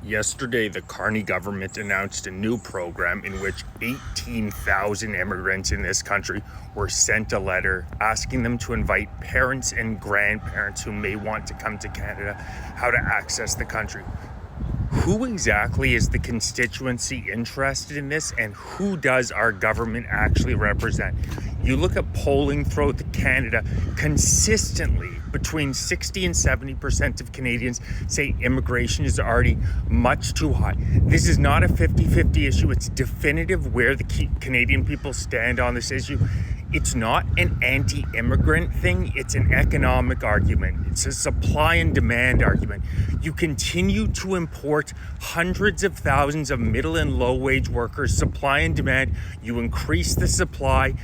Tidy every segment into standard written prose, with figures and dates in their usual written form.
Yesterday, the Carney government announced a new program in which 18,000 immigrants in this country were sent a letter asking them to invite parents and grandparents who may want to come to Canada how to access the country. Who exactly is the constituency interested in this, and who does our government actually represent? You look at polling throughout Canada, consistently between 60 and 70% of Canadians say immigration is already much too high. This is not a 50-50 issue. It's definitive where the Canadian people stand on this issue. It's not an anti-immigrant thing. It's an economic argument. It's a supply and demand argument. You continue to import hundreds of thousands of middle and low wage workers, supply and demand. You increase the supply.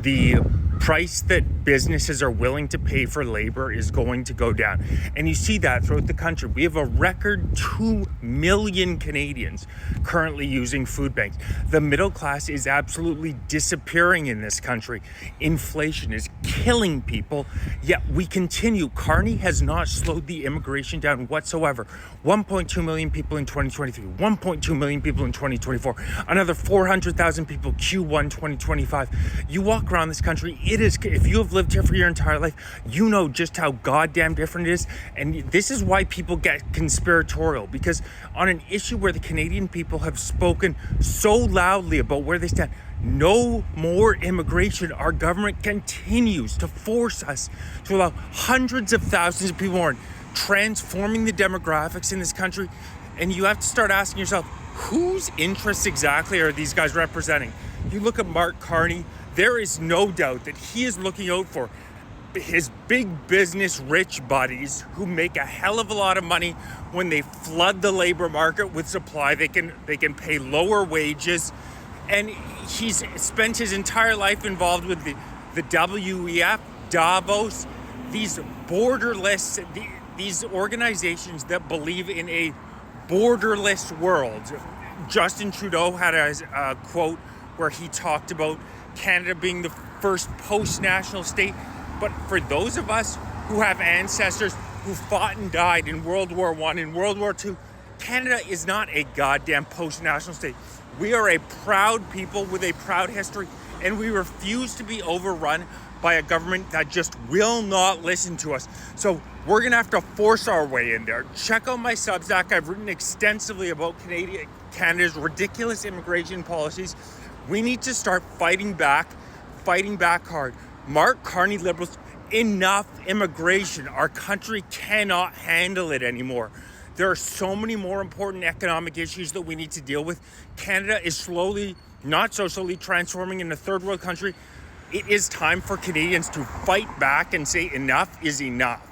The price that businesses are willing to pay for labor is going to go down. And you see that throughout the country. We have a record 2 million Canadians currently using food banks. The middle class is absolutely disappearing in this country. Inflation is killing people, yet we continue. Carney has not slowed the immigration down whatsoever. 1.2 million people in 2023, 1.2 million people in 2024, another 400,000 people Q1 2025. You walk around this country, it is, if you have lived here for your entire life, you know just how goddamn different it is. And this is why people get conspiratorial, because on an issue where the Canadian people have spoken so loudly about where they stand, no more immigration, our government continues to force us to allow hundreds of thousands of people more, transforming the demographics in this country. And you have to start asking yourself, whose interests exactly are these guys representing? You look at Mark Carney, there is no doubt that he is looking out for his big business rich buddies who make a hell of a lot of money when they flood the labor market with supply. They can pay lower wages. And he's spent his entire life involved with the WEF, Davos, these borderless, these organizations that believe in a borderless world. Justin Trudeau had a quote where he talked about Canada being the first post-national state. But for those of us who have ancestors who fought and died in World War I, in World War II, Canada is not a goddamn post-national state. We are a proud people with a proud history, and we refuse to be overrun by a government that just will not listen to us. So we're gonna have to force our way in there. Check out my Substack. I've written extensively about Canada's ridiculous immigration policies. We need to start fighting back hard. Mark Carney Liberals, enough immigration. Our country cannot handle it anymore. There are so many more important economic issues that we need to deal with. Canada is slowly, not so slowly, transforming into a third world country. It is time for Canadians to fight back and say enough is enough.